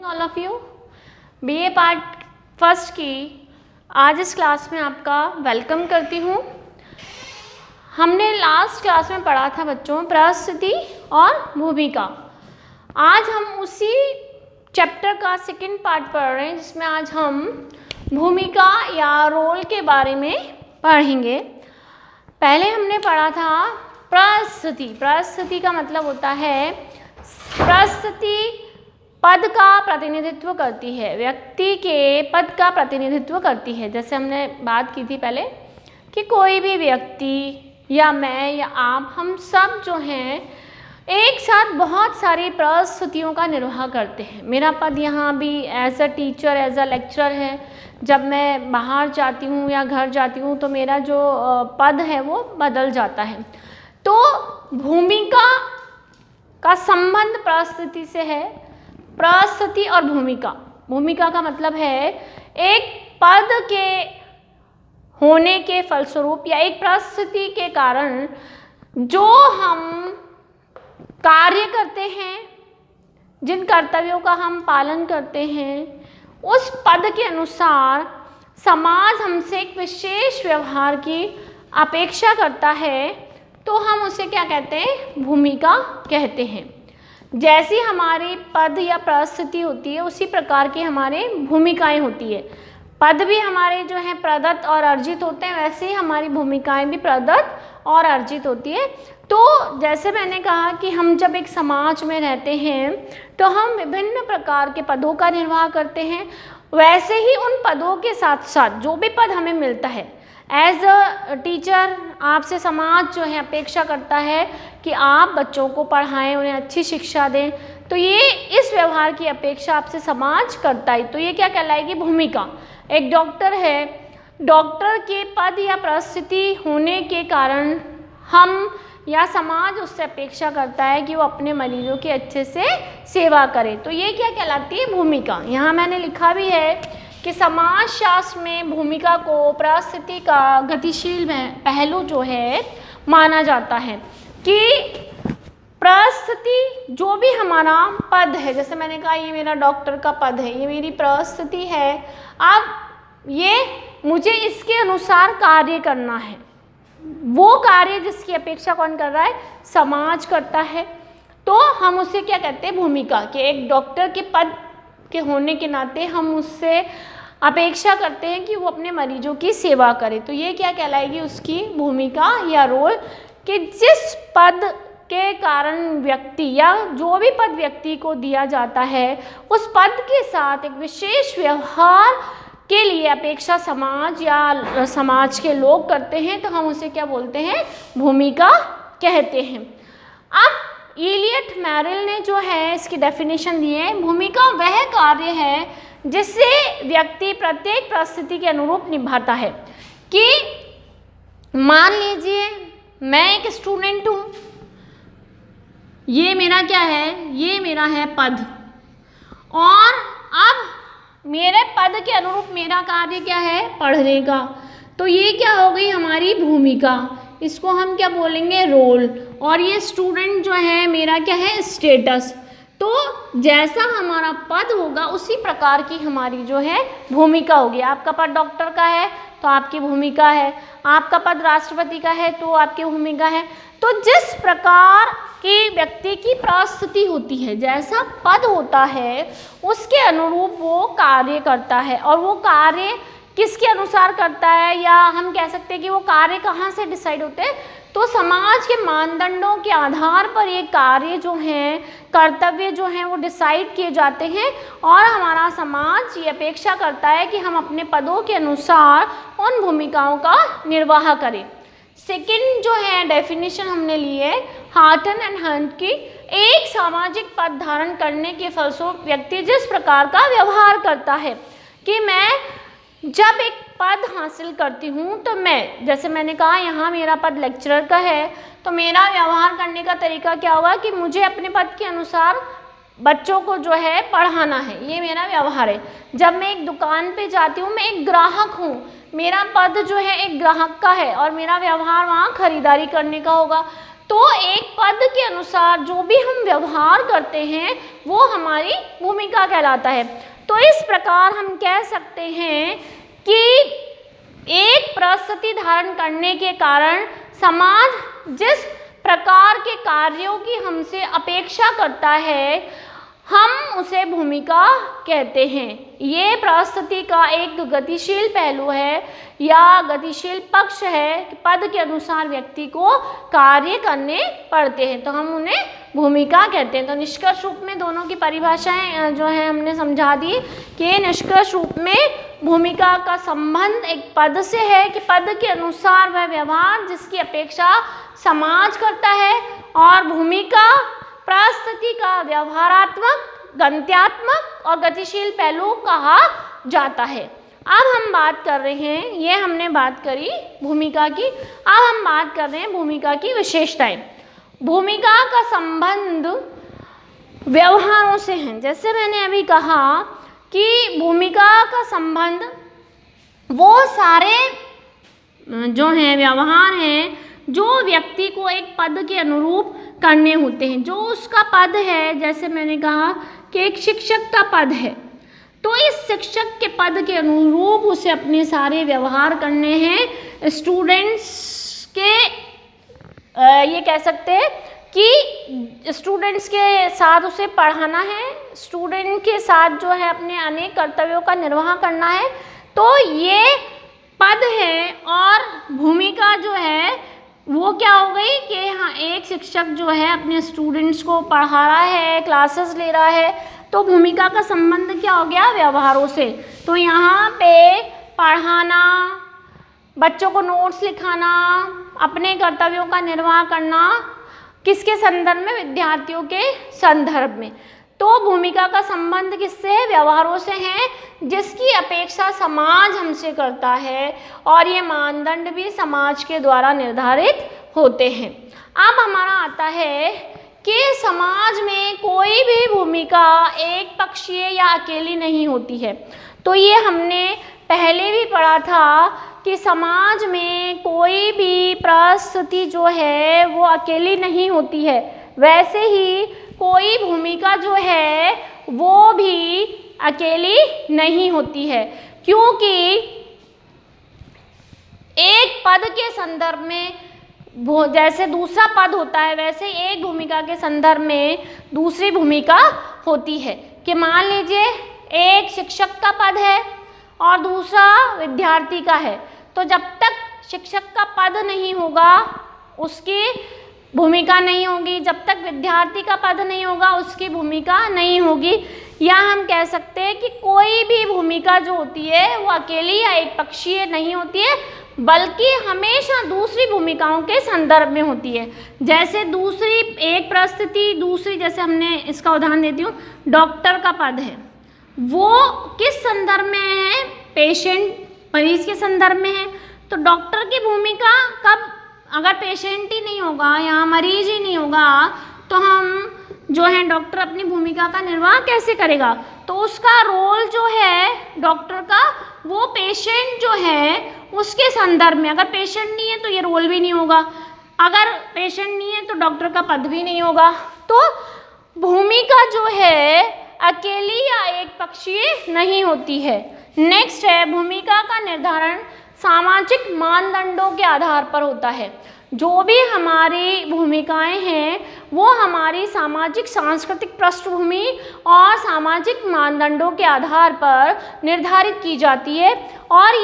All of you BA part first की आज इस क्लास में आपका वेलकम करती हूँ। हमने लास्ट क्लास में पढ़ा था बच्चों परिस्थिति और भूमिका। आज हम उसी चैप्टर का सेकंड पार्ट पढ़ रहे हैं जिसमें आज हम भूमिका या रोल के बारे में पढ़ेंगे। पहले हमने पढ़ा था परिस्थिति। परिस्थिति का मतलब होता है परिस्थिति पद का प्रतिनिधित्व करती है, व्यक्ति के पद का प्रतिनिधित्व करती है। जैसे हमने बात की थी पहले कि कोई भी व्यक्ति या मैं या आप, हम सब जो हैं एक साथ बहुत सारी परिस्थितियों का निर्वाह करते हैं। मेरा पद यहाँ भी as a teacher, as a lecturer है। जब मैं बाहर जाती हूँ या घर जाती हूँ तो मेरा जो पद है वो बदल जाता है। तो भूमिका का संबंध परिस्थिति से है। परिस्थिति और भूमिका, भूमिका का मतलब है एक पद के होने के फलस्वरूप या एक परिस्थिति के कारण जो हम कार्य करते हैं, जिन कर्तव्यों का हम पालन करते हैं, उस पद के अनुसार समाज हमसे एक विशेष व्यवहार की अपेक्षा करता है, तो हम उसे क्या कहते हैं? भूमिका कहते हैं। जैसी हमारी पद या परिस्थिति होती है उसी प्रकार की हमारे भूमिकाएं होती है। पद भी हमारे जो हैं प्रदत्त और अर्जित होते हैं, वैसे ही हमारी भूमिकाएं भी प्रदत्त और अर्जित होती है। तो जैसे मैंने कहा कि हम जब एक समाज में रहते हैं तो हम विभिन्न प्रकार के पदों का निर्वाह करते हैं। वैसे ही उन पदों के साथ साथ जो भी पद हमें मिलता है एज अ टीचर, आपसे समाज जो है अपेक्षा करता है कि आप बच्चों को पढ़ाएं, उन्हें अच्छी शिक्षा दें। तो ये इस व्यवहार की अपेक्षा आपसे समाज करता है, तो ये क्या कहलाएगी? भूमिका। एक डॉक्टर है, डॉक्टर के पद या परिस्थिति होने के कारण हम या समाज उससे अपेक्षा करता है कि वो अपने मरीजों की अच्छे से सेवा करे। तो ये क्या कहलाती है? भूमिका। यहाँ मैंने लिखा भी है कि समाजशास्त्र में भूमिका को परिस्थिति का गतिशील पहलू जो है माना जाता है कि परिस्थिति जो भी हमारा पद है, जैसे मैंने कहा ये मेरा डॉक्टर का पद है, ये मेरी परिस्थिति है। अब ये मुझे इसके अनुसार कार्य करना है। वो कार्य जिसकी अपेक्षा कौन कर रहा है? समाज करता है। तो हम उसे क्या कहते हैं? भूमिका। कि एक डॉक्टर के पद के होने के नाते हम उससे अपेक्षा करते हैं कि वो अपने मरीजों की सेवा करे। तो ये क्या कहलाएगी? उसकी भूमिका या रोल। कि जिस पद के कारण व्यक्ति या जो भी पद व्यक्ति को दिया जाता है उस पद के साथ एक विशेष व्यवहार के लिए अपेक्षा समाज या समाज के लोग करते हैं, तो हम उसे क्या बोलते हैं? भूमिका कहते हैं। अब इलियट मैरिल ने जो है इसकी डेफिनेशन दी है, भूमिका वह कार्य है जिससे व्यक्ति प्रत्येक परिस्थिति के अनुरूप निभाता है। कि मान लीजिए मैं एक स्टूडेंट हूँ, ये मेरा क्या है? ये मेरा है पद, और अब मेरे पद के अनुरूप मेरा कार्य क्या है? पढ़ने का। तो ये क्या हो गई? हमारी भूमिका। इसको हम क्या बोलेंगे? रोल। और ये स्टूडेंट जो है मेरा क्या है? स्टेटस। तो जैसा हमारा पद होगा उसी प्रकार की हमारी जो है भूमिका होगी। आपका पद डॉक्टर का है तो आपकी भूमिका है, आपका पद राष्ट्रपति का है तो आपकी भूमिका है। तो जिस प्रकार की व्यक्ति की परिस्थिति होती है, जैसा पद होता है उसके अनुरूप वो कार्य करता है। और वो कार्य किसके अनुसार करता है, या हम कह सकते हैं कि वो कार्य कहाँ से डिसाइड होते हैं? तो समाज के मानदंडों के आधार पर ये कार्य जो हैं, कर्तव्य जो हैं वो डिसाइड किए जाते हैं। और हमारा समाज ये अपेक्षा करता है कि हम अपने पदों के अनुसार उन भूमिकाओं का निर्वाह करें। सेकंड जो है डेफिनेशन हमने ली है हार्टन एंड हंट की, एक सामाजिक पद धारण करने के फलस्वरूप व्यक्ति जिस प्रकार का व्यवहार करता है। कि मैं जब एक पद हासिल करती हूँ तो मैं, जैसे मैंने कहा यहाँ मेरा पद लेक्चरर का है, तो मेरा व्यवहार करने का तरीका क्या होगा कि मुझे अपने पद के अनुसार बच्चों को जो है पढ़ाना है, ये मेरा व्यवहार है। जब मैं एक दुकान पे जाती हूँ, मैं एक ग्राहक हूँ, मेरा पद जो है एक ग्राहक का है और मेरा व्यवहार वहाँ खरीदारी करने का होगा। तो एक पद के अनुसार जो भी हम व्यवहार करते हैं वो हमारी भूमिका कहलाता है। तो इस प्रकार हम कह सकते हैं कि एक परिस्थिति धारण करने के कारण समाज जिस प्रकार के कार्यों की हमसे अपेक्षा करता है हम उसे भूमिका कहते हैं। ये परिस्थिति का एक गतिशील पहलू है या गतिशील पक्ष है कि पद के अनुसार व्यक्ति को कार्य करने पड़ते हैं, तो हम उन्हें भूमिका कहते हैं। तो निष्कर्ष रूप में दोनों की परिभाषाएं जो है हमने समझा दी कि निष्कर्ष रूप में भूमिका का संबंध एक पद से है कि पद के अनुसार वह व्यवहार जिसकी अपेक्षा समाज करता है, और भूमिका परिस्थिति का व्यवहारात्मक, गंत्यात्मक और गतिशील पहलू कहा जाता है। अब हम बात कर रहे हैं, ये हमने बात करी भूमिका की, अब हम बात कर रहे हैं भूमिका की विशेषताएं। भूमिका का संबंध व्यवहारों से है। जैसे मैंने अभी कहा कि भूमिका का संबंध वो सारे जो हैं व्यवहार हैं जो व्यक्ति को एक पद के अनुरूप करने होते हैं। जो उसका पद है, जैसे मैंने कहा कि एक शिक्षक का पद है, तो इस शिक्षक के पद के अनुरूप उसे अपने सारे व्यवहार करने हैं। स्टूडेंट्स के ये कह सकते हैं कि स्टूडेंट्स के साथ उसे पढ़ाना है, स्टूडेंट के साथ जो है अपने अनेक कर्तव्यों का निर्वाह करना है। तो ये पद है, और भूमिका जो है वो क्या हो गई कि हाँ एक शिक्षक जो है अपने स्टूडेंट्स को पढ़ा रहा है, क्लासेस ले रहा है, तो भूमिका का संबंध क्या हो गया, व्यवहारों से। तो यहाँ पे पढ़ाना, बच्चों को नोट्स लिखाना, अपने कर्तव्यों का निर्वाह करना, किसके संदर्भ में, विद्यार्थियों के संदर्भ में। तो भूमिका का संबंध किससे है, व्यवहारों से है, जिसकी अपेक्षा समाज हमसे करता है, और ये मानदंड भी समाज के द्वारा निर्धारित होते हैं। अब हमारा आता है कि समाज में कोई भी भूमिका एक पक्षीय या अकेली नहीं होती है। तो ये हमने पहले भी पढ़ा था कि समाज में कोई भी परिस्थिति जो है वो अकेली नहीं होती है, वैसे ही कोई भूमिका जो है वो भी अकेली नहीं होती है, क्योंकि एक पद के संदर्भ में जैसे दूसरा पद होता है वैसे एक भूमिका के संदर्भ में दूसरी भूमिका होती है। कि मान लीजिए एक शिक्षक का पद है और दूसरा विद्यार्थी का है, तो जब तक शिक्षक का पद नहीं होगा उसकी भूमिका नहीं होगी, जब तक विद्यार्थी का पद नहीं होगा उसकी भूमिका नहीं होगी। या हम कह सकते हैं कि कोई भी भूमिका जो होती है वो अकेली या एक पक्षीय नहीं होती है, बल्कि हमेशा दूसरी भूमिकाओं के संदर्भ में होती है। जैसे दूसरी एक परिस्थिति दूसरी, जैसे हमने इसका उदाहरण देती हूँ, डॉक्टर का पद है, वो किस संदर्भ में है, पेशेंट मरीज के संदर्भ में है। तो डॉक्टर की भूमिका कब, अगर पेशेंट ही नहीं होगा या मरीज ही नहीं होगा तो हम जो है डॉक्टर अपनी भूमिका का निर्वाह कैसे करेगा। तो उसका रोल जो है डॉक्टर का वो पेशेंट जो है उसके संदर्भ में, अगर पेशेंट नहीं है तो ये रोल भी नहीं होगा, अगर पेशेंट नहीं है तो डॉक्टर का पद भी नहीं होगा। तो भूमिका जो है अकेली या एक पक्षीय नहीं होती है। नेक्स्ट है, भूमिका का निर्धारण सामाजिक मानदंडों के आधार पर होता है। जो भी हमारी भूमिकाएं हैं वो हमारी सामाजिक सांस्कृतिक पृष्ठभूमि और सामाजिक मानदंडों के आधार पर निर्धारित की जाती है। और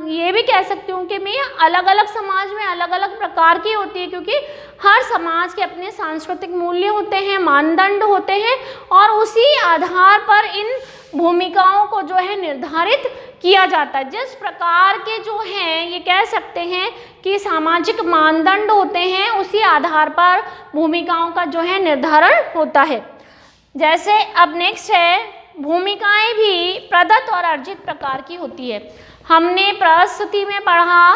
ये भी कह सकती हूँ कि मैं अलग अलग समाज में अलग अलग प्रकार की होती है, क्योंकि हर समाज के अपने सांस्कृतिक मूल्य होते हैं, मानदंड होते हैं, और उसी आधार पर इन भूमिकाओं को जो है निर्धारित किया जाता है। जिस प्रकार के जो हैं ये कह सकते हैं कि सामाजिक मानदंड होते हैं, उसी आधार पर भूमिकाओं का जो है निर्धारण होता है। जैसे अब नेक्स्ट है, भूमिकाएं भी प्रदत्त और अर्जित प्रकार की होती है। हमने परिस्थिति में पढ़ा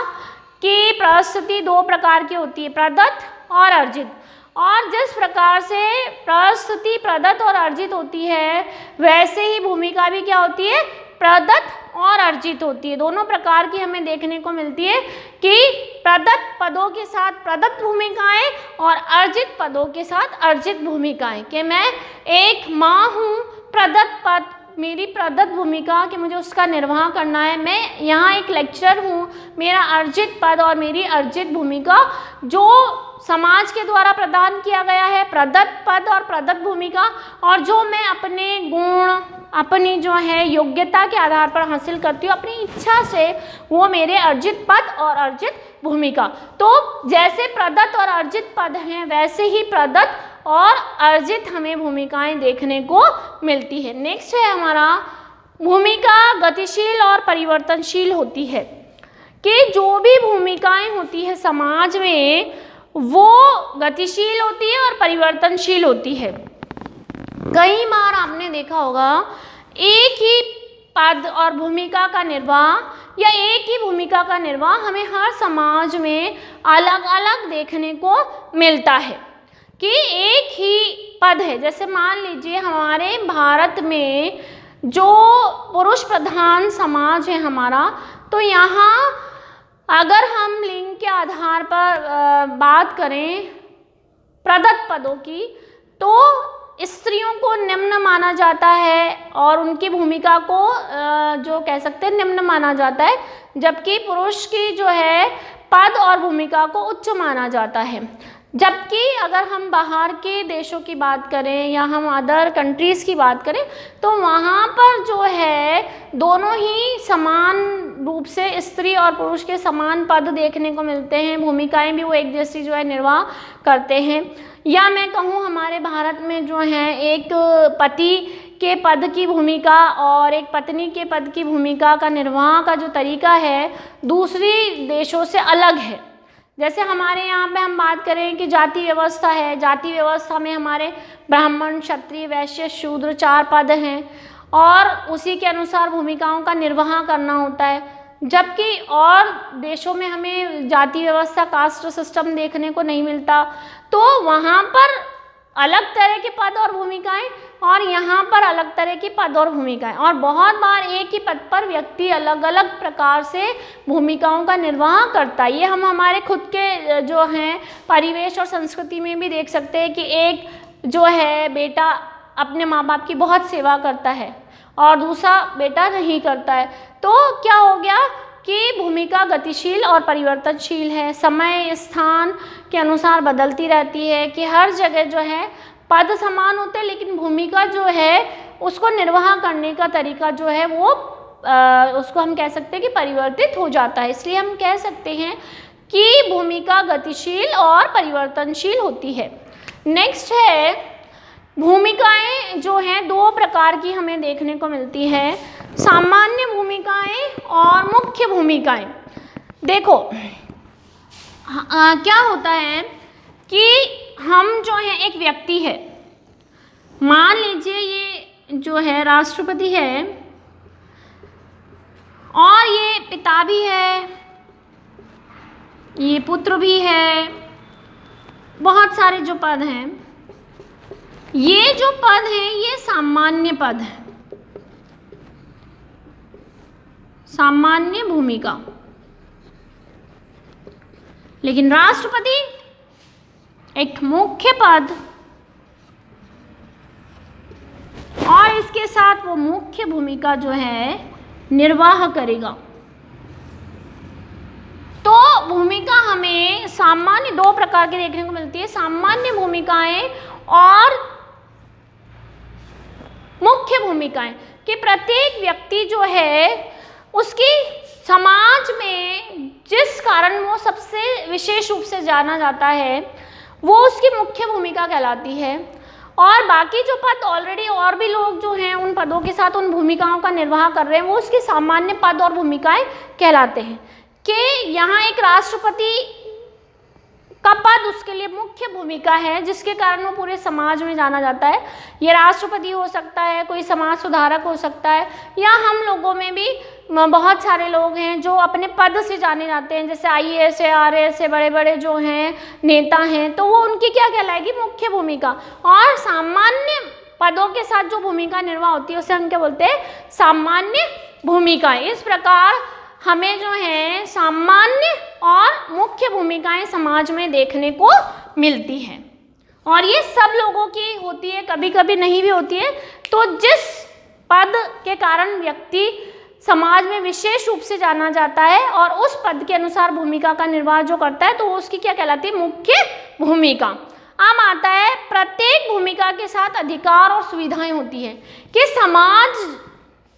कि परिस्थिति दो प्रकार की होती है, प्रदत्त और अर्जित। और जिस प्रकार से परिस्थिति प्रदत्त और अर्जित होती है वैसे ही भूमिका भी क्या होती है, प्रदत्त और अर्जित होती है। दोनों प्रकार की हमें देखने को मिलती है कि प्रदत्त पदों के साथ प्रदत्त भूमिकाएं और अर्जित पदों के साथ अर्जित भूमिकाएं, कि मैं एक माँ हूँ, प्रदत्त पद मेरी प्रदत्त भूमिका कि मुझे उसका निर्वाह करना है। मैं यहाँ एक लेक्चरर हूँ, मेरा अर्जित पद और मेरी अर्जित भूमिका जो समाज के द्वारा प्रदान किया गया है, प्रदत्त पद और प्रदत्त भूमिका, और जो मैं अपने गुण अपनी जो है योग्यता के आधार पर हासिल करती हूँ अपनी इच्छा से, वो मेरे अर्जित पद और अर्जित भूमिका। तो जैसे प्रदत्त और अर्जित पद हैं वैसे ही प्रदत्त और अर्जित हमें भूमिकाएं देखने को मिलती है। नेक्स्ट है हमारा, भूमिका गतिशील और परिवर्तनशील होती है, कि जो भी भूमिकाएं होती है समाज में वो गतिशील होती है और परिवर्तनशील होती है। कई बार आपने देखा होगा एक ही पद और भूमिका का निर्वाह या एक ही भूमिका का निर्वाह हमें हर समाज में अलग अलग देखने को मिलता है, कि एक ही पद है। जैसे मान लीजिए हमारे भारत में जो पुरुष प्रधान समाज है हमारा, तो यहाँ अगर हम लिंग के आधार पर बात करें प्रदत्त पदों की, तो स्त्रियों को निम्न माना जाता है और उनकी भूमिका को जो कह सकते हैं निम्न माना जाता है, जबकि पुरुष की जो है पद और भूमिका को उच्च माना जाता है। जबकि अगर हम बाहर के देशों की बात करें या हम अदर कंट्रीज़ की बात करें तो वहाँ पर जो है दोनों ही समान रूप से स्त्री और पुरुष के समान पद देखने को मिलते हैं, भूमिकाएं भी वो एक जैसी जो है निर्वाह करते हैं। या मैं कहूँ हमारे भारत में जो है एक पति के पद की भूमिका और एक पत्नी के पद की भूमिका का निर्वाह का जो तरीका है दूसरी देशों से अलग है। जैसे हमारे यहाँ पे हम बात करें कि जाति व्यवस्था है, जाति व्यवस्था में हमारे ब्राह्मण, क्षत्रिय, वैश्य, शूद्र 4 पद हैं और उसी के अनुसार भूमिकाओं का निर्वाह करना होता है। जबकि और देशों में हमें जाति व्यवस्था, कास्ट सिस्टम देखने को नहीं मिलता, तो वहाँ पर अलग तरह के पद और भूमिकाएं और यहाँ पर अलग तरह की पद और भूमिकाएं, और बहुत बार एक ही पद पर व्यक्ति अलग अलग प्रकार से भूमिकाओं का निर्वाह करता है। ये हम हमारे खुद के जो हैं परिवेश और संस्कृति में भी देख सकते हैं कि एक जो है बेटा अपने माँ बाप की बहुत सेवा करता है और दूसरा बेटा नहीं करता है। तो क्या हो गया कि भूमिका गतिशील और परिवर्तनशील है, समय स्थान के अनुसार बदलती रहती है, कि हर जगह जो है पद समान होते हैं लेकिन भूमिका जो है उसको निर्वाह करने का तरीका जो है वो उसको हम कह सकते हैं कि परिवर्तित हो जाता है। इसलिए हम कह सकते हैं कि भूमिका गतिशील और परिवर्तनशील होती है। नेक्स्ट है, भूमिकाएं जो हैं 2 प्रकार की हमें देखने को मिलती है, सामान्य भूमिकाएं और मुख्य भूमिकाएं। देखो क्या होता है कि हम जो है एक व्यक्ति है, मान लीजिए ये जो है राष्ट्रपति है और ये पिता भी है, ये पुत्र भी है, बहुत सारे जो पद हैं, ये जो पद हैं ये सामान्य पद है, सामान्य भूमिका। लेकिन राष्ट्रपति एक मुख्य पद और इसके साथ वो मुख्य भूमिका जो है निर्वाह करेगा। तो भूमिका हमें सामान्य 2 प्रकार की देखने को मिलती है, सामान्य भूमिकाएं और मुख्य भूमिकाएं, कि प्रत्येक व्यक्ति जो है उसकी समाज में जिस कारण वो सबसे विशेष रूप से जाना जाता है वो उसकी मुख्य भूमिका कहलाती है, और बाकी जो पद ऑलरेडी और भी लोग जो हैं उन पदों के साथ उन भूमिकाओं का निर्वाह कर रहे हैं वो उसके सामान्य पद और भूमिकाएं कहलाते हैं। कि यहाँ एक राष्ट्रपति का पद उसके लिए मुख्य भूमिका है जिसके कारण वो पूरे समाज में जाना जाता है। ये राष्ट्रपति हो सकता है, कोई समाज सुधारक हो सकता है, या हम लोगों में भी बहुत सारे लोग हैं जो अपने पद से जाने जाते हैं, जैसे IAS है, RAS है, बड़े बड़े जो हैं नेता हैं, तो वो उनकी क्या कहलाएगी, मुख्य भूमिका। और सामान्य पदों के साथ जो भूमिका निर्वाह होती है उसे हम क्या बोलते हैं, सामान्य भूमिकाएं। इस प्रकार हमें जो है सामान्य और मुख्य भूमिकाएं समाज में देखने को मिलती हैं और ये सब लोगों की होती है, कभी कभी नहीं भी होती है। तो जिस पद के कारण व्यक्ति समाज में विशेष रूप से जाना जाता है और उस पद के अनुसार भूमिका का निर्वाह जो करता है तो उसकी क्या कहलाती है, मुख्य भूमिका। अब आता है प्रत्येक भूमिका के साथ अधिकार और सुविधाएं होती है कि समाज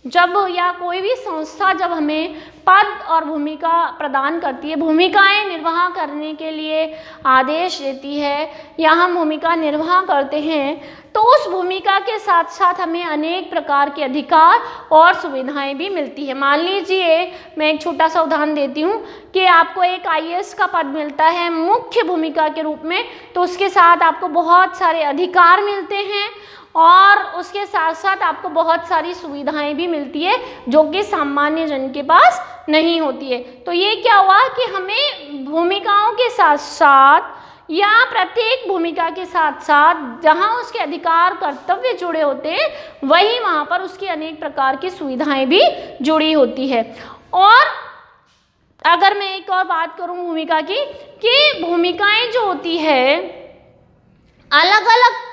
जब या कोई भी संस्था जब हमें पद और भूमिका प्रदान करती है, भूमिकाएं निर्वाह करने के लिए आदेश देती है या हम भूमिका निर्वाह करते हैं, तो उस भूमिका के साथ साथ हमें अनेक प्रकार के अधिकार और सुविधाएं भी मिलती है। मान लीजिए मैं एक छोटा सा उदाहरण देती हूँ कि आपको एक IAS का पद मिलता है मुख्य भूमिका के रूप में, तो उसके साथ आपको बहुत सारे अधिकार मिलते हैं और उसके साथ साथ आपको बहुत सारी सुविधाएं भी मिलती है जो कि सामान्य जन के पास नहीं होती है। तो ये क्या हुआ कि हमें भूमिकाओं के साथ साथ या प्रत्येक भूमिका के साथ साथ जहाँ उसके अधिकार कर्तव्य जुड़े होते हैं वहीं वहाँ पर उसकी अनेक प्रकार की सुविधाएं भी जुड़ी होती है। और अगर मैं एक और बात करूँ भूमिका की, कि भूमिकाएं जो होती है अलग अलग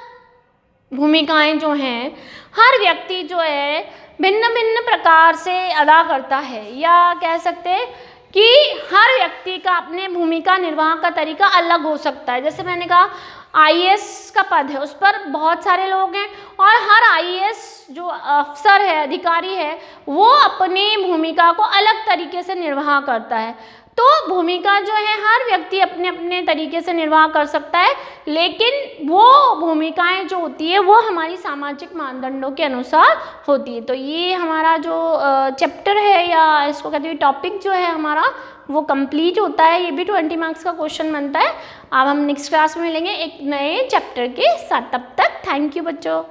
भूमिकाएं जो हैं हर व्यक्ति जो है भिन्न भिन्न प्रकार से अदा करता है, या कह सकते हैं कि हर व्यक्ति का अपने भूमिका निर्वाह का तरीका अलग हो सकता है। जैसे मैंने कहा IAS का पद है, उस पर बहुत सारे लोग हैं और हर IAS जो अफसर है, अधिकारी है, वो अपनी भूमिका को अलग तरीके से निर्वाह करता है। तो भूमिका जो है हर व्यक्ति अपने अपने तरीके से निर्वाह कर सकता है, लेकिन वो भूमिकाएं जो होती है वो हमारी सामाजिक मानदंडों के अनुसार होती है। तो ये हमारा जो चैप्टर है या इसको कहते हैं टॉपिक जो है हमारा वो कंप्लीट होता है। ये भी 20 मार्क्स का क्वेश्चन बनता है। अब हम नेक्स्ट क्लास में मिलेंगे एक नए चैप्टर के साथ। तब तक थैंक यू बच्चों।